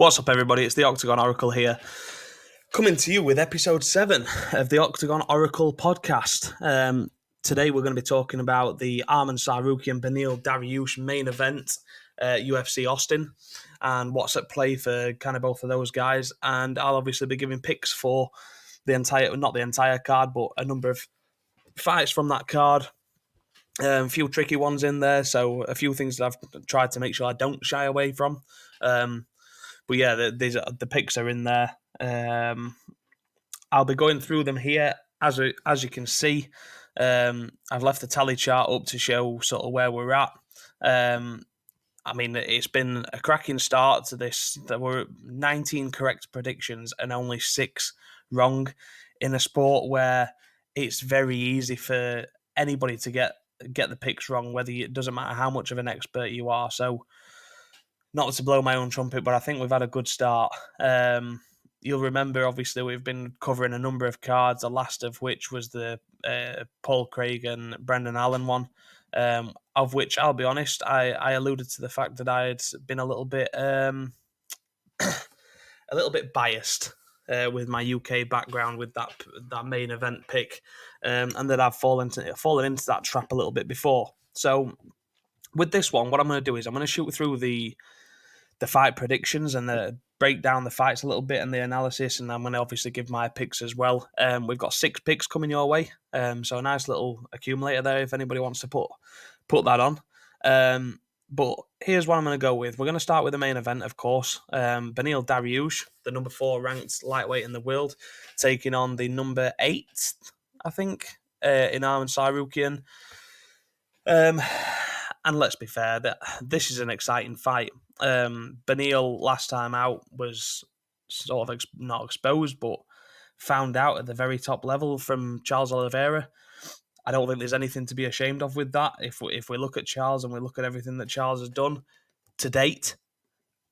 What's up, everybody? It's the Octagon Oracle here, coming to you with episode 7 of the Octagon Oracle podcast. Today we're going to be talking about the Arman Tsarukyan Beneil Dariush main event, UFC Austin, and what's at play for kind of both of those guys. And I'll obviously be giving picks for not the entire card, but a number of fights from that card. A few tricky ones in there, so a few things that I've tried to make sure I don't shy away from. But yeah, the picks are in there. I'll be going through them here. As you can see, I've left the tally chart up to show sort of where we're at. I mean, it's been a cracking start to this. There were 19 correct predictions and only 6 wrong in a sport where it's very easy for anybody to get the picks wrong, whether it doesn't matter how much of an expert you are. So, not to blow my own trumpet, but I think we've had a good start. You'll remember, obviously, we've been covering a number of cards, the last of which was the Paul Craig and Brendan Allen one, of which, I'll be honest, I alluded to the fact that I had been a little bit biased with my UK background with that main event pick, and that I've fallen into that trap a little bit before. So with this one, what I'm going to do is I'm going to shoot through the fight predictions and break down the fights a little bit and the analysis, and I'm going to obviously give my picks as well. We've got 6 picks coming your way, so a nice little accumulator there if anybody wants to put that on. But here's what I'm going to go with. We're going to start with the main event, of course. Beneil Dariush, the number 4 ranked lightweight in the world, taking on the number 8, I think, in Arman Tsarukyan. And let's be fair, this is an exciting fight. Beneil last time out was sort of not exposed, but found out at the very top level from Charles Oliveira. I don't think there's anything to be ashamed of with that. If we look at Charles and we look at everything that Charles has done to date,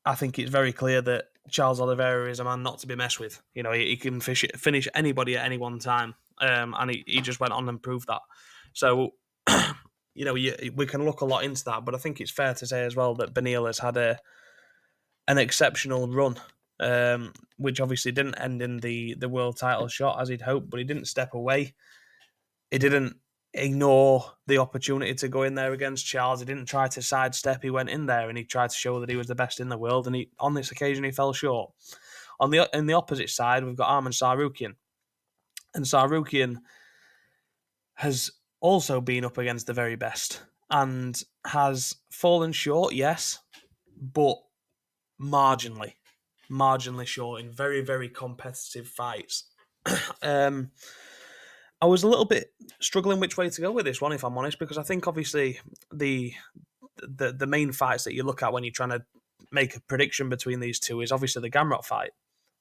I think it's very clear that Charles Oliveira is a man not to be messed with. You know, he can finish anybody at any one time, and he just went on and proved that. So, you know, we can look a lot into that, but I think it's fair to say as well that Beneil has had an exceptional run, which obviously didn't end in the world title shot as he'd hoped, but he didn't step away. He didn't ignore the opportunity to go in there against Charles. He didn't try to sidestep. He went in there and he tried to show that he was the best in the world, and on this occasion he fell short. In the opposite side, we've got Arman Tsarukyan, and Tsarukyan has also been up against the very best and has fallen short, yes, but marginally short in very, very competitive fights. I was a little bit struggling which way to go with this one, if I'm honest, because I think obviously the main fights that you look at when you're trying to make a prediction between these two is obviously the Gamrot fight.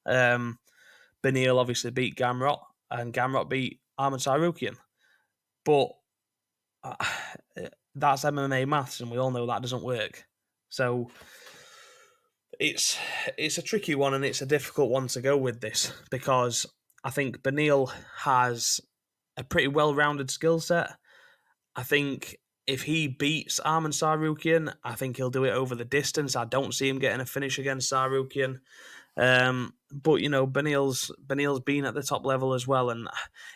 Beneil obviously beat Gamrot, and Gamrot beat Arman Tsarukyan. But that's MMA maths, and we all know that doesn't work. So it's a tricky one, and it's a difficult one to go with this, because I think Beneil has a pretty well-rounded skill set. I think if he beats Arman Tsarukyan, I think he'll do it over the distance. I don't see him getting a finish against Tsarukyan. But, you know, Beneil's been at the top level as well, and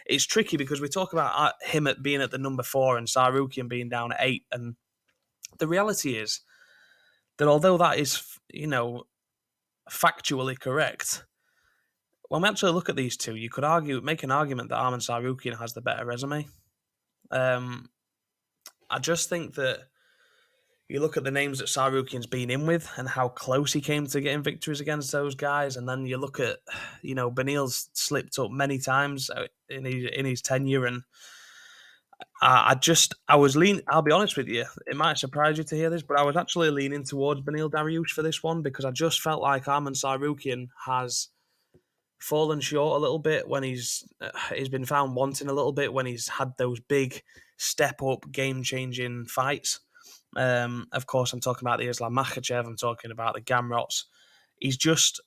it's tricky because we talk about him being at the number 4 and Tsarukyan being down at 8, and the reality is that although that is, you know, factually correct, when we actually look at these two, you could make an argument that Arman Tsarukyan has the better resume. I just think that you look at the names that Tsarukyan's been in with and how close he came to getting victories against those guys, and then you look at, you know, Beneil's slipped up many times in his tenure, and I was leaning. I'll be honest with you, it might surprise you to hear this, but I was actually leaning towards Beneil Dariush for this one, because I just felt like Arman Tsarukyan has fallen short a little bit when he's been found wanting a little bit when he's had those big step up game changing fights. Of course, I'm talking about the Islam Makhachev. I'm talking about the Gamrots. He's just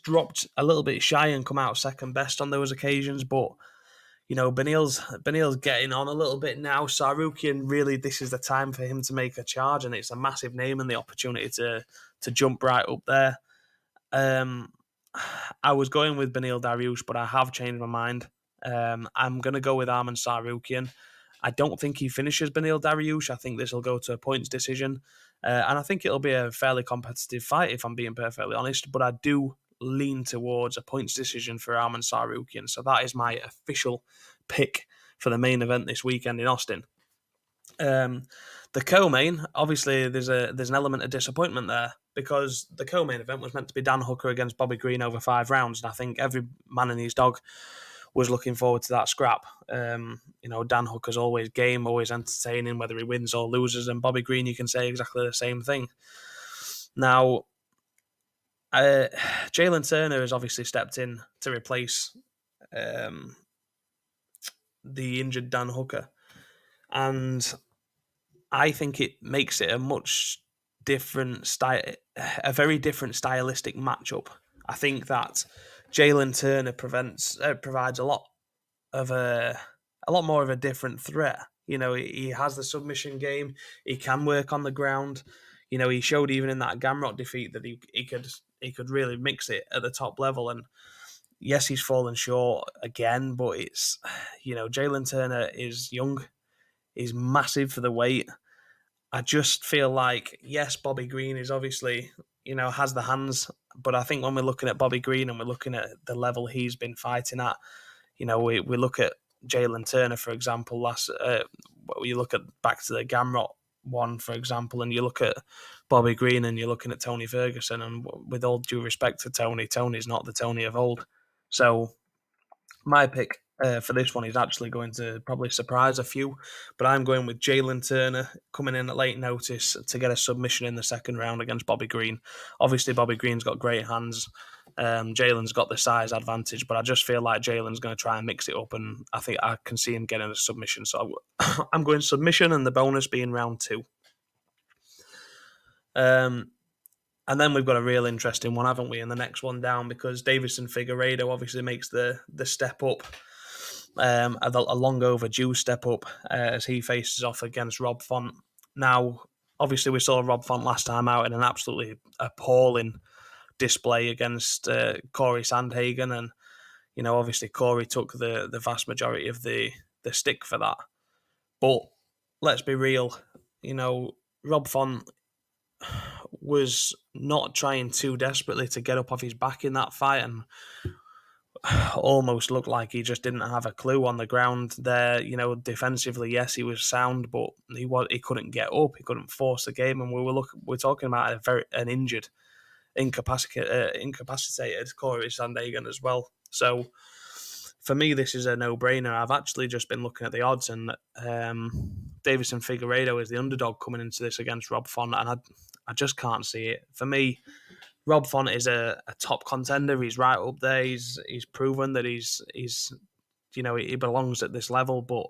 dropped a little bit shy and come out second best on those occasions. But you know, Beneil's getting on a little bit now. Tsarukyan, really, this is the time for him to make a charge, and it's a massive name and the opportunity to jump right up there. Um, I was going with Beneil Dariush, but I have changed my mind. I'm going to go with Arman Tsarukyan. I don't think he finishes Beneil Dariush. I think this will go to a points decision. And I think it'll be a fairly competitive fight, if I'm being perfectly honest. But I do lean towards a points decision for Arman Tsarukyan. So that is my official pick for the main event this weekend in Austin. The co-main, obviously, there's an element of disappointment there because the co-main event was meant to be Dan Hooker against Bobby Green over 5 rounds, and I think every man and his dog was looking forward to that scrap. Dan Hooker's always game, always entertaining, whether he wins or loses, and Bobby Green, you can say exactly the same thing. Now, Jalen Turner has obviously stepped in to replace the injured Dan Hooker, and I think it makes it a much different style, a very different stylistic matchup. I think that Jalen Turner provides a lot more of a different threat. He has the submission game. He can work on the ground. He showed even in that Gamrot defeat that he could really mix it at the top level. And yes, he's fallen short again, but it's Jalen Turner is young. He's massive for the weight. I just feel like, yes, Bobby Green is obviously, has the hands, but I think when we're looking at Bobby Green and we're looking at the level he's been fighting at, we look at Jalen Turner, for example, you look at back to the Gamrot one, for example, and you look at Bobby Green and you're looking at Tony Ferguson, and with all due respect to Tony's not the Tony of old. So my pick for this one is actually going to probably surprise a few, but I'm going with Jalen Turner coming in at late notice to get a submission in the second round against Bobby Green. Obviously, Bobby Green's got great hands. Jalen's got the size advantage, but I just feel like Jalen's going to try and mix it up, and I think I can see him getting a submission. So I'm going submission, and the bonus being round 2. And then we've got a real interesting one, haven't we, in the next one down, because Davison Figueiredo obviously makes the step up, a long overdue step up as he faces off against Rob Font. Now, obviously, we saw Rob Font last time out in an absolutely appalling display against Corey Sandhagen, and obviously Corey took the vast majority of the stick for that. But let's be real, Rob Font was not trying too desperately to get up off his back in that fight, and almost looked like he just didn't have a clue on the ground there. Defensively, yes, he was sound, but he couldn't get up. He couldn't force the game, and we're talking about an injured, incapacitated Corey Sandhagen as well. So for me, this is a no-brainer. I've actually just been looking at the odds, and Davison Figueiredo is the underdog coming into this against Rob Font, and I just can't see it. For me, Rob Font is a top contender. He's right up there. He's proven that he's he belongs at this level. But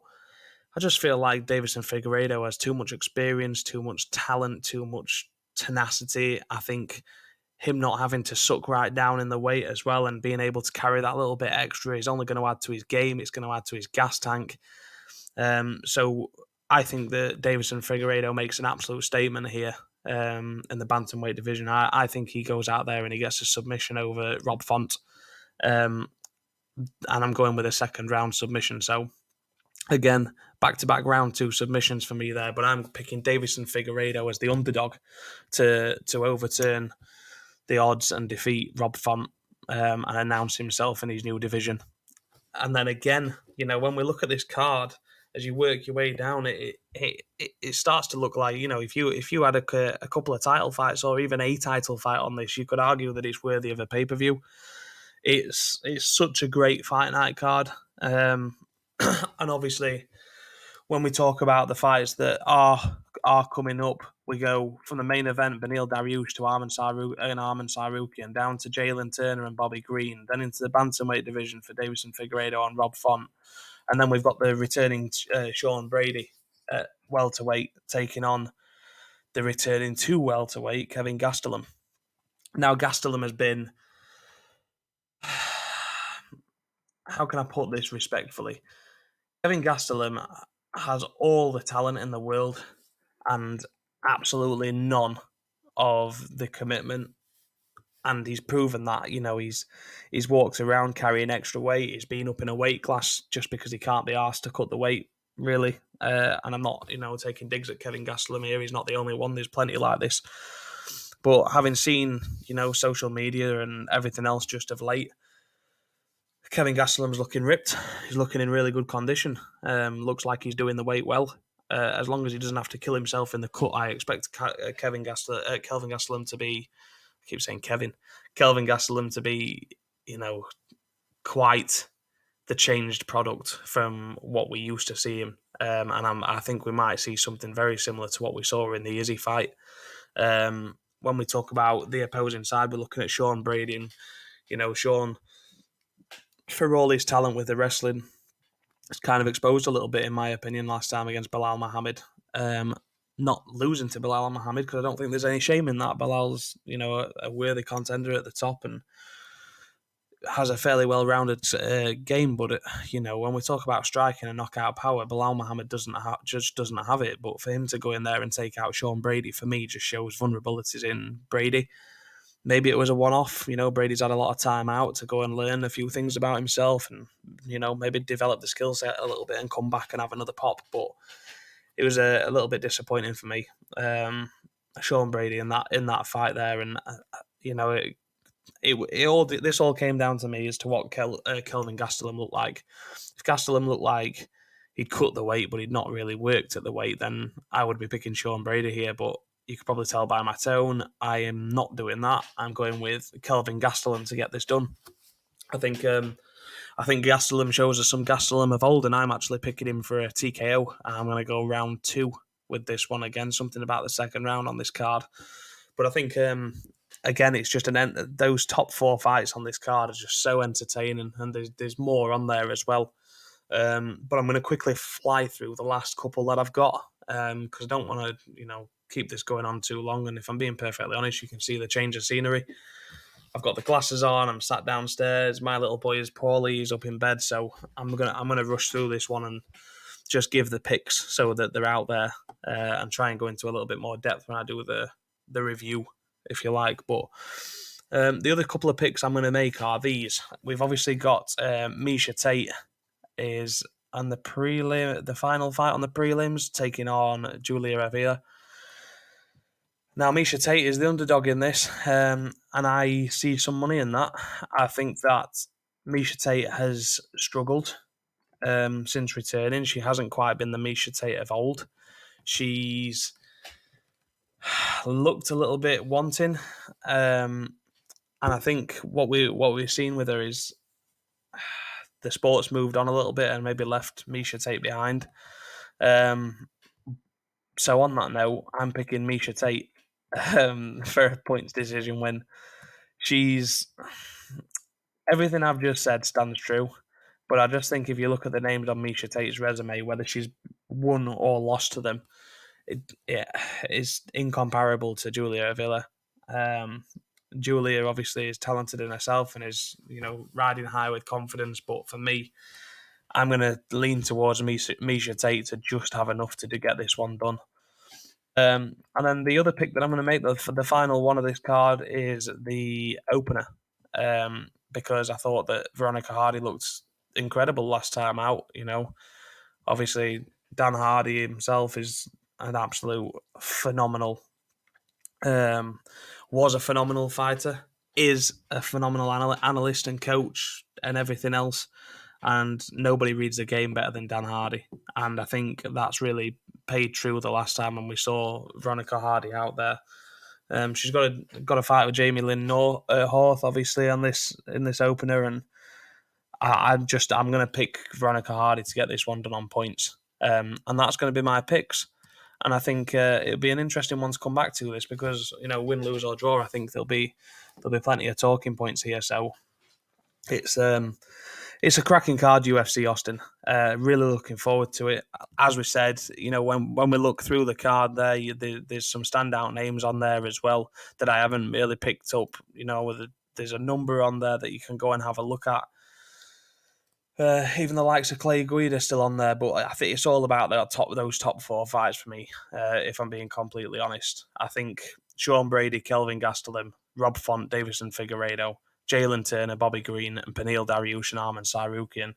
I just feel like Davison Figueiredo has too much experience, too much talent, too much tenacity. I think him not having to suck right down in the weight as well and being able to carry that little bit extra is only going to add to his game. It's going to add to his gas tank. So I think that Davison Figueiredo makes an absolute statement here. In the bantamweight division, I think he goes out there and he gets a submission over Rob Font, and I'm going with a second round submission. So again, back-to-back round 2 submissions for me there, but I'm picking Davison Figueiredo as the underdog to overturn the odds and defeat Rob Font and announce himself in his new division. And then again, when we look at this card, as you work your way down, it starts to look like, if you had a couple of title fights or even a title fight on this, you could argue that it's worthy of a pay-per-view. It's such a great fight night card. And obviously, when we talk about the fights that are coming up, we go from the main event, Beneil Dariush to Arman Tsarukyan, down to Jalen Turner and Bobby Green, then into the bantamweight division for Davison Figueiredo and Rob Font. And then we've got the returning Sean Brady at welterweight taking on the returning to welterweight Kevin Gastelum. Now, Gastelum has been, how can I put this respectfully? Kevin Gastelum has all the talent in the world and absolutely none of the commitment and he's proven that. He's walked around carrying extra weight. He's been up in a weight class just because he can't be asked to cut the weight, really. And I'm not, taking digs at Kevin Gastelum here. He's not the only one. There's plenty like this. But having seen, social media and everything else just of late, Kevin Gastelum's looking ripped. He's looking in really good condition. Looks like he's doing the weight well. As long as he doesn't have to kill himself in the cut, I expect Kelvin Gastelum to be. I keep saying Kelvin Gastelum to be, quite the changed product from what we used to see him. And I think we might see something very similar to what we saw in the Izzy fight. When we talk about the opposing side, we're looking at Sean Brady, and Sean, for all his talent with the wrestling, is kind of exposed a little bit, in my opinion, last time against Belal Muhammad. Not losing to Belal Muhammad, because I don't think there's any shame in that. Belal's, a worthy contender at the top and has a fairly well-rounded game. But when we talk about striking and knockout power, Belal Muhammad doesn't have it. But for him to go in there and take out Sean Brady, for me, just shows vulnerabilities in Brady. Maybe it was a one-off. Brady's had a lot of time out to go and learn a few things about himself, and maybe develop the skill set a little bit and come back and have another pop. But it was a little bit disappointing for me. Sean Brady in that fight there, and this all came down to me as to what Kelvin Gastelum looked like. If Gastelum looked like he'd cut the weight, but he'd not really worked at the weight, then I would be picking Sean Brady here. But you could probably tell by my tone, I am not doing that. I'm going with Kelvin Gastelum to get this done. I think Gastelum shows us some Gastelum of old, and I'm actually picking him for a TKO. I'm going to go round 2 with this one again. Something about the second round on this card, but I think again, it's just those top 4 fights on this card are just so entertaining, and there's more on there as well. But I'm going to quickly fly through the last couple that I've got, because I don't want to, keep this going on too long. And if I'm being perfectly honest, you can see the change of scenery. I've got the glasses on. I'm sat downstairs. My little boy is poorly. He's up in bed, so I'm gonna rush through this one and just give the picks so that they're out there, and try and go into a little bit more depth when I do the review, if you like. But the other couple of picks I'm going to make are these. We've obviously got Miesha Tate is on the final fight on the prelims, taking on Julia Revilla. Now, Miesha Tate is the underdog in this, and I see some money in that. I think that Miesha Tate has struggled since returning. She hasn't quite been the Miesha Tate of old. She's looked a little bit wanting, and I think what we've seen with her is the sport's moved on a little bit and maybe left Miesha Tate behind. So on that note, I'm picking Miesha Tate for a points decision win. She's everything I've just said stands true, but I just think if you look at the names on Miesha Tate's resume, whether she's won or lost to them, it is incomparable to Julia Avila. Julia obviously is talented in herself and is riding high with confidence, but for me, I'm going to lean towards Miesha Tate to just have enough to get this one done. And then the other pick that I'm going to make for the final one of this card is the opener, because I thought that Veronica Hardy looked incredible last time out. Obviously Dan Hardy himself is an absolute phenomenal, was a phenomenal fighter, is a phenomenal analyst and coach and everything else. And nobody reads the game better than Dan Hardy. And I think that's really paid true the last time when we saw Veronica Hardy out there. She's got a fight with Jamie Lynn Horth, obviously, in this opener, and I'm going to pick Veronica Hardy to get this one done on points, and that's going to be my picks. And I think it'll be an interesting one to come back to this because win, lose or draw, I think there'll be plenty of talking points here. So it's a cracking card, UFC Austin. Really looking forward to it. As we said, when we look through the card there's some standout names on there as well that I haven't really picked up. There's a number on there that you can go and have a look at. Even the likes of Clay Guida still on there, but I think it's all about those top 4 fights for me, if I'm being completely honest. I think Sean Brady, Kelvin Gastelum, Rob Font, Davison Figueiredo, Jalen Turner, Bobby Green, and Beneil Dariush and Arman Tsarukyan.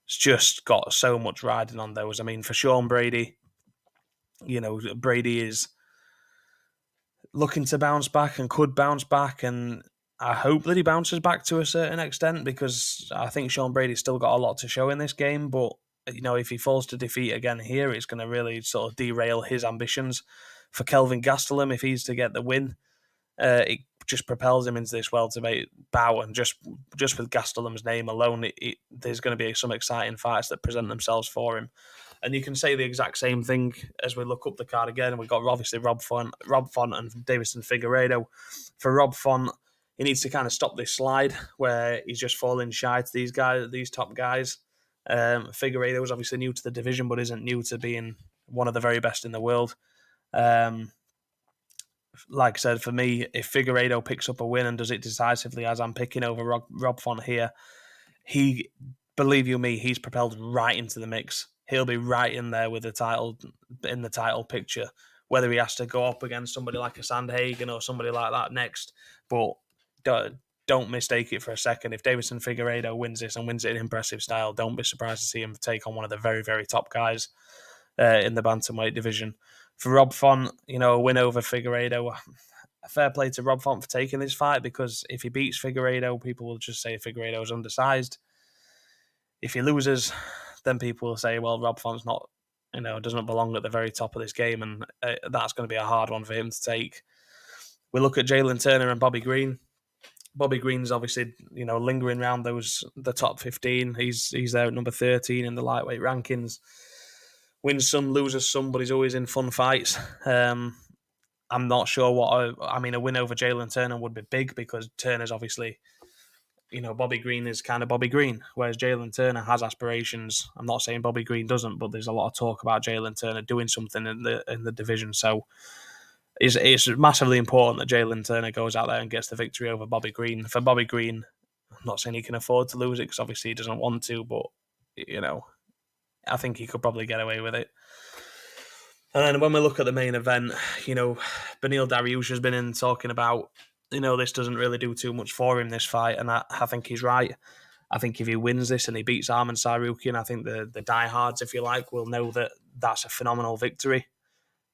It's just got so much riding on those. I mean, for Sean Brady, Brady is looking to bounce back and could bounce back, and I hope that he bounces back to a certain extent, because I think Sean Brady's still got a lot to show in this game. But if he falls to defeat again here, it's going to really sort of derail his ambitions. For Kelvin Gastelum, if he's to get the win, it just propels him into this welterweight bout, and just with Gastelum's name alone, there's going to be some exciting fights that present themselves for him. And you can say the exact same thing as we look up the card again. And we've got obviously Rob Font and Davison Figueiredo. For Rob Font, he needs to kind of stop this slide where he's just falling shy to these top guys. Figueiredo is obviously new to the division, but isn't new to being one of the very best in the world. Like I said, for me, if Figueiredo picks up a win and does it decisively, as I'm picking over Rob Font here, believe you me, he's propelled right into the mix. He'll be right in there with the title picture, whether he has to go up against somebody like a Sandhagen or somebody like that next. But don't mistake it for a second. If Davison Figueiredo wins this and wins it in impressive style, don't be surprised to see him take on one of the very, very top guys in the bantamweight division. For Rob Font, a win over Figueiredo, fair play to Rob Font for taking this fight, because if he beats Figueiredo, people will just say Figueiredo is undersized. If he loses, then people will say, well, Rob Font's not, doesn't belong at the very top of this game, and that's going to be a hard one for him to take. We look at Jalen Turner and Bobby Green. Bobby Green's obviously, lingering around the top 15. He's there at number 13 in the lightweight rankings. Wins some, loses some, but he's always in fun fights. I'm not sure a win over Jalen Turner would be big, because Turner's obviously, Bobby Green is kind of Bobby Green, whereas Jalen Turner has aspirations. I'm not saying Bobby Green doesn't, but there's a lot of talk about Jalen Turner doing something in the division. So it's massively important that Jalen Turner goes out there and gets the victory over Bobby Green. For Bobby Green, I'm not saying he can afford to lose it, because obviously he doesn't want to, but I think he could probably get away with it. And then when we look at the main event, Beneil Dariush has been in talking about, this doesn't really do too much for him, this fight, and I think he's right. I think if he wins this and he beats Arman Tsarukyan, I think the diehards, if you like, will know that that's a phenomenal victory.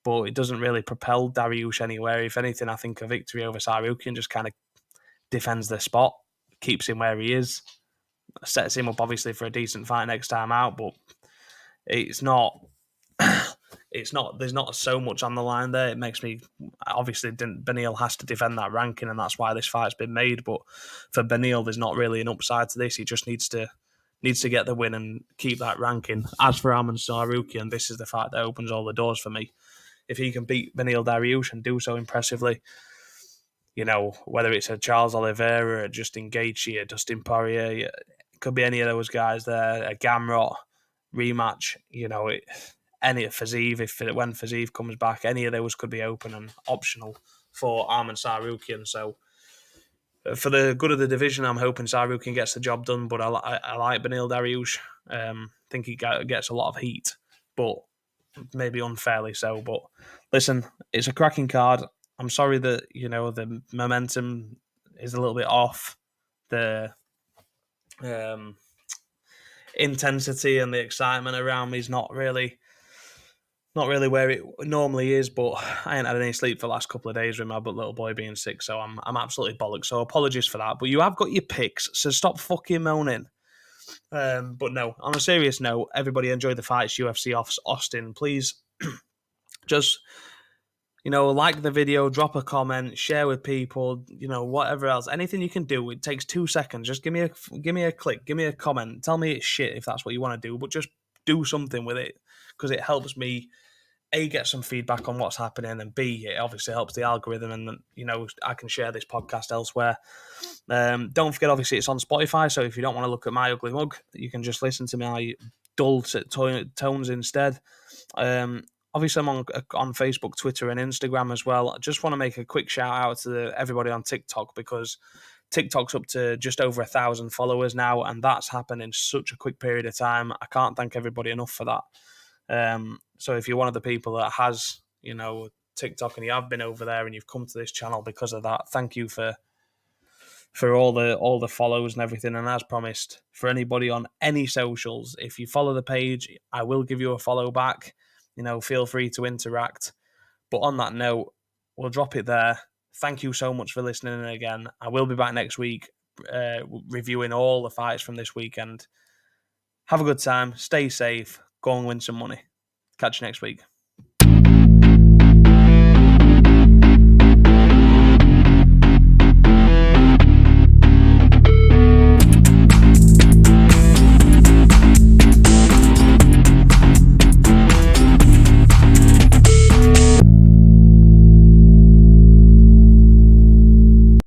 But it doesn't really propel Dariush anywhere. If anything, I think a victory over Tsarukyan just kind of defends the spot, keeps him where he is, sets him up obviously for a decent fight next time out, but it's not. There's not so much on the line there. It makes me, obviously, Beneil has to defend that ranking, and that's why this fight's been made. But for Beneil, there's not really an upside to this. He just needs to get the win and keep that ranking. As for Arman Tsarukyan, this is the fight that opens all the doors for me. If he can beat Beneil Dariush and do so impressively, whether it's a Charles Oliveira, a Justin Gaethje, a Dustin Poirier, it could be any of those guys there, a Gamrot rematch, any of Fiziev, when Fiziev comes back, any of those could be open and optional for Arman Tsarukyan. So for the good of the division, I'm hoping Tsarukyan gets the job done, but I like Beneil Dariush. Think he gets a lot of heat, but maybe unfairly so. But listen, it's a cracking card. I'm sorry that, the momentum is a little bit off. The intensity and the excitement around me is not really where it normally is, but I ain't had any sleep for the last couple of days with my little boy being sick, so I'm absolutely bollocks. So apologies for that. But you have got your picks, so stop fucking moaning. But no, on a serious note, everybody enjoy the fights, UFC Austin. Please just, like the video, drop a comment, share with people, whatever else. Anything you can do, it takes 2 seconds. Just give me a click, give me a comment. Tell me it's shit if that's what you want to do, but just do something with it, because it helps me A, get some feedback on what's happening, and B, it obviously helps the algorithm, and I can share this podcast elsewhere. Don't forget, obviously, it's on Spotify, so if you don't want to look at my ugly mug, you can just listen to my dulcet tones instead. Obviously, I'm on Facebook, Twitter, and Instagram as well. I just want to make a quick shout out to everybody on TikTok, because TikTok's up to just over 1,000 followers now, and that's happened in such a quick period of time. I can't thank everybody enough for that. So if you're one of the people that has, TikTok and you have been over there and you've come to this channel because of that, thank you for all the follows and everything. And as promised, for anybody on any socials, if you follow the page, I will give you a follow back. Feel free to interact. But on that note, we'll drop it there. Thank you so much for listening again. I will be back next week reviewing all the fights from this weekend. Have a good time. Stay safe. Go and win some money. Catch you next week.